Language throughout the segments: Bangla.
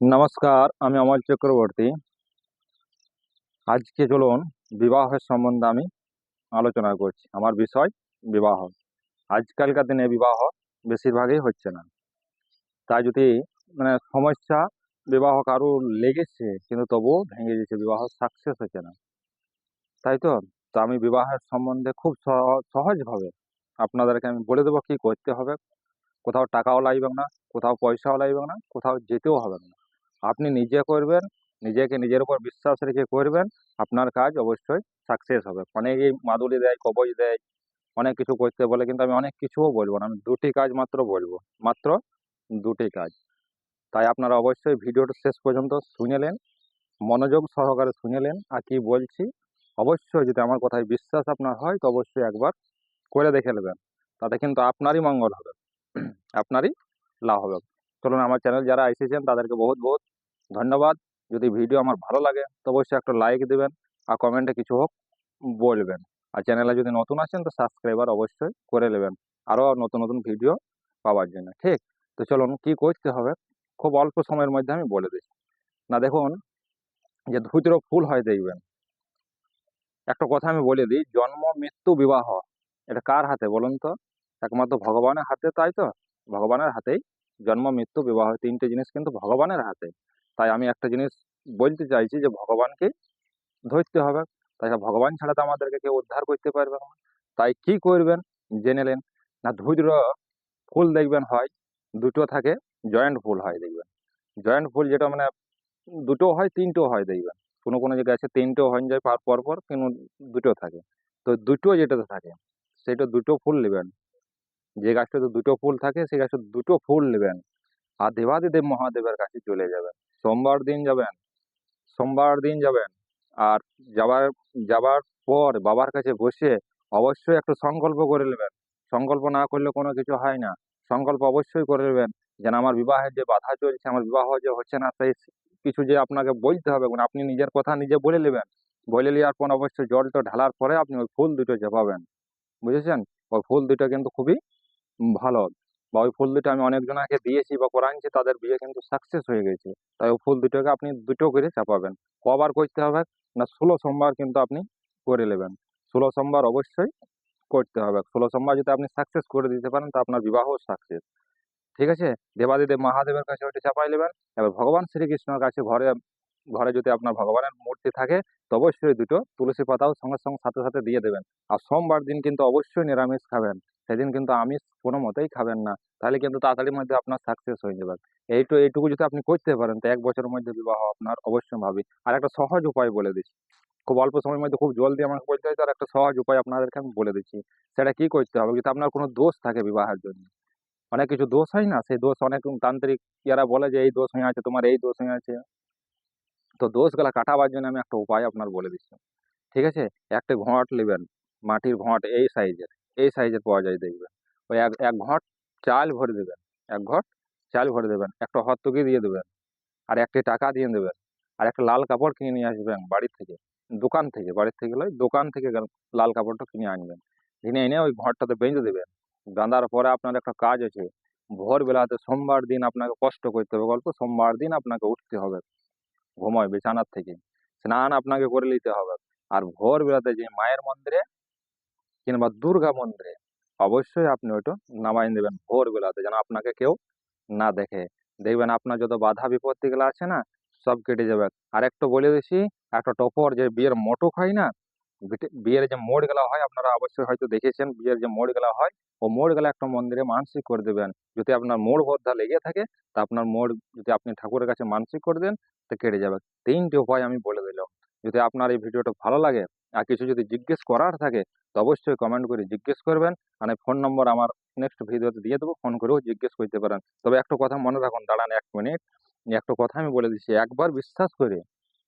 নমস্কার, আমি অমল চক্রবর্তী। আজকে চলুন বিবাহের সম্বন্ধে আমি আলোচনা করছি। আমার বিষয় বিবাহ। আজকালকার দিনে বিবাহ বেশিরভাগই হচ্ছে না। তাই যদি সমস্যা, বিবাহ কারো লেগেছে কিন্তু তবুও ভেঙে গেছে, বিবাহ সাকসেস হচ্ছে না, তাই তো। তো আমি বিবাহের সম্বন্ধে খুব সহজভাবে আপনাদেরকে আমি বলে দেবো কি করতে হবে। কোথাও টাকাও লাগবে না, কোথাও পয়সাও লাগবে না, কোথাও যেতেও হবে না। আপনি নিজে করবেন, নিজেকে নিজের উপর বিশ্বাস রেখে করবেন, আপনার কাজ অবশ্যই সাকসেস হবে। অনেকেই মাদুলি দেয়, কবজ দেয়, অনেক কিছু করতে বলে, কিন্তু আমি অনেক কিছুও বলবো না, আমি দুটি কাজ মাত্র বলবো, মাত্র দুটি কাজ। তাই আপনারা অবশ্যই ভিডিওটা শেষ পর্যন্ত শুনেলেন, মনোযোগ সহকারে শুনেলেন আর কি বলছি। অবশ্যই যদি আমার কথায় বিশ্বাস আপনার হয় তো অবশ্যই একবার করে দেখে নেবেন, তাতে কিন্তু আপনারই মঙ্গল হবে, আপনারই লাভ হবে। চলুন, আমার চ্যানেল যারা এসেছেন তাদেরকে বহুত বহুত ধন্যবাদ। যদি ভিডিও আমার ভালো লাগে তো অবশ্যই একটা লাইক দেবেন আর কমেন্টে কিছু হোক বলবেন। আর চ্যানেলে যদি নতুন আছেন তো সাবস্ক্রাইবার অবশ্যই করে নেবেন আরও নতুন নতুন ভিডিও পাওয়ার জন্য। ঠিক, তো চলুন কি করতে হবে খুব অল্প সময়ের মধ্যে আমি বলে দিচ্ছি। না দেখুন, যে ধুতরো ফুল হয় দেখবেন, একটা কথা আমি বলে দিই, জন্ম মৃত্যু বিবাহ এটা কার হাতে বলুন তো? একমাত্র ভগবানের হাতে, তাই তো। ভগবানের হাতেই জন্ম মৃত্যু বিবাহ, তিনটে জিনিস কিন্তু ভগবানের হাতে। তাই আমি একটা জিনিস বলতে চাইছি যে ভগবানকে ধরতে হবে। তাই ভগবান ছাড়া তো আমাদেরকে কেউ উদ্ধার করতে পারবে না। তাই কি করবেন জেনে নেন। না ধুদ্র ফুল দেখবেন হয় দুটো থাকে, জয়েন্ট ফুল হয় দেখবেন। জয়েন্ট ফুল যেটা দুটো হয় তিনটেও হয় দেখবেন, কোনো কোনো জায়গায় আছে তিনটেও হয়ে যায় পর পর, কিন্তু দুটো থাকে। তো দুটো যেটাতে থাকে সেটা দুটো ফুল নেবেন। যে গাছটাতে দুটো ফুল থাকে সেই গাছটা দুটো ফুল নেবেন আর দেবাদিদেব মহাদেবের কাছে চলে যাবেন। সোমবার দিন যাবেন, সোমবার দিন যাবেন। আর যাবার যাবার পর বাবার কাছে বসে অবশ্যই একটা সংকল্প করে নেবেন। সংকল্প না করলে কোনো কিছু হয় না। সংকল্প অবশ্যই করে নেবেন যেন আমার বিবাহের যে বাধা চলছে, আমার বিবাহ যে হচ্ছে না, সেই কিছু যে আপনাকে বলতে হবে, আপনি নিজের কথা নিজে বলে নেবেন। বলে নেওয়ার পর অবশ্যই জলটা ঢালার পরে আপনি ওই ফুল দুটো চাপাবেন, বুঝেছেন? ওই ফুল দুটো কিন্তু খুবই ভালো। বা ওই ফুল দুটো আমি অনেকজনকে দিয়েছি বা করাইছি, তাদের বিয়ে কিন্তু সাকসেস হয়ে গেছে। তাই ওই ফুল দুটোকে আপনি দুটো করে চাপাবেন। কবার করতে হবে? না 16 সোমবার কিন্তু আপনি করে নেবেন। 16 সোমবার অবশ্যই করতে হবে। 16 সোমবার যদি আপনি সাকসেস করে দিতে পারেন তো আপনার বিবাহ সাকসেস। ঠিক আছে? দেবাদিদেব মহাদেবের কাছে ওইটা চাপাই নেবেন। এবার ভগবান শ্রীকৃষ্ণের কাছে ঘরে ঘরে যদি আপনার ভগবানের মূর্তি থাকে তো অবশ্যই দুটো তুলসী পাতাও সঙ্গে সঙ্গে সাথে সাথে দিয়ে দেবেন। আর সোমবার দিন কিন্তু অবশ্যই নিরামিষ খাবেন। সেদিন কিন্তু আমিষ কোনো মতেই খাবেন না। তাহলে কিন্তু তাড়াতাড়ির মধ্যে আপনার সাকসেস হয়ে যাবে। এইটুকু যদি আপনি করতে পারেন তো 1 বছরের মধ্যে বিবাহ আপনার অবশ্যই ভাবি। আর একটা সহজ উপায় বলে দিচ্ছি, খুব অল্প সময়ের মধ্যে খুব জলদি আমাকে বলতে হয়, তার একটা সহজ উপায় আপনাদেরকে আমি বলে দিচ্ছি। সেটা কি করতে হবে? যদি আপনার কোনো দোষ থাকে বিবাহের জন্য, অনেক কিছু দোষ হয় না, সেই দোষ অনেক তান্ত্রিক ইয়ারা বলে যে এই দোষ হয়ে আছে, তোমার এই দোষ হয়ে আছে। তো দোষগুলা কাটাবার জন্য আমি একটা উপায় আপনার বলে দিচ্ছি। ঠিক আছে? একটা ঘট নেবেন, মাটির ঘট এই সাইজের পাওয়া যায় দেখবেন। ওই এক এক ঘট চাল ভরে দেবেন, 1 ঘট চাল ভরে দেবেন, একটা হর্তুকি দিয়ে দেবেন, আর একটি টাকা দিয়ে দেবেন, আর একটা লাল কাপড় কিনে নিয়ে আসবেন বাড়ি থেকে, দোকান থেকে, বাড়ির থেকে নয় দোকান থেকে লাল কাপড়টা কিনে আনবেন। কিনে এনে ওই ঘরটাতে বেঁধে দেবেন। বাঁধার পরে আপনার একটা কাজ আছে, ভোরবেলাতে সোমবার দিন আপনাকে কষ্ট করতে হবে, গল্প সোমবার দিন আপনাকে উঠতে হবে ঘুমোয় বিছানার থেকে, স্নান আপনাকে করে নিতে হবে। আর ভোরবেলাতে যে মায়ের মন্দিরে কিংবা দুর্গা মন্দিরে অবশ্যই আপনি ওইটা নামাই দেবেন ভোরবেলাতে, যেন আপনাকে কেউ না দেখে। দেখবেন আপনার যত বাধা বিপত্তিগুলো আছে না, সব কেটে যাবে। আর একটু বলে দিছি, একটা টপর যে বিয়ের মোটক হয় না, বিয়ের যে মোড় গেলা হয় আপনারা অবশ্যই হয়তো দেখেছেন, বিয়ের যে মোড় গেলা হয় ও মোড় গেলা একটা মন্দিরে মানসিক করে দেবেন। যদি আপনার মোড় বদ্ধা লেগে থাকে তা আপনার মোড় যদি আপনি ঠাকুরের কাছে মানসিক করে দেন তো কেটে যাবে। 3টে উপায় আমি বলে দিলাম। যদি আপনার এই ভিডিওটা ভালো লাগে আর কিছু যদি জিজ্ঞেস করার থাকে তো অবশ্যই কমেন্ট করে জিজ্ঞেস করবেন। মানে ফোন নম্বর আমার নেক্সট ভিডিওতে দিয়ে দেবো, ফোন করেও জিজ্ঞেস করতে পারেন। তবে একটা কথা মনে রাখুন, দাঁড়ান 1 মিনিট, একটা কথা আমি বলে দিচ্ছি, একবার বিশ্বাস করে,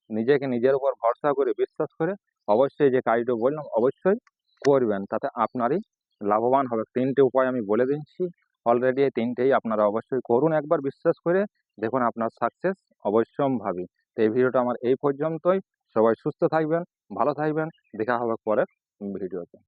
নিজেকে নিজের উপর ভরসা করে বিশ্বাস করে অবশ্যই যে কাজটা বললাম অবশ্যই করবেন, তাতে আপনারই লাভবান হবে। 3টে উপায় আমি বলে দিচ্ছি অলরেডি, এই 3টেই আপনারা অবশ্যই করুন একবার বিশ্বাস করে, দেখুন আপনার সাকসেস অবশ্যম্ভাবী। তো এই ভিডিওটা আমার এই পর্যন্তই। সবাই সুস্থ থাকবেন, ভালো থাকবেন, দেখা হবে পরের ভিডিওতে।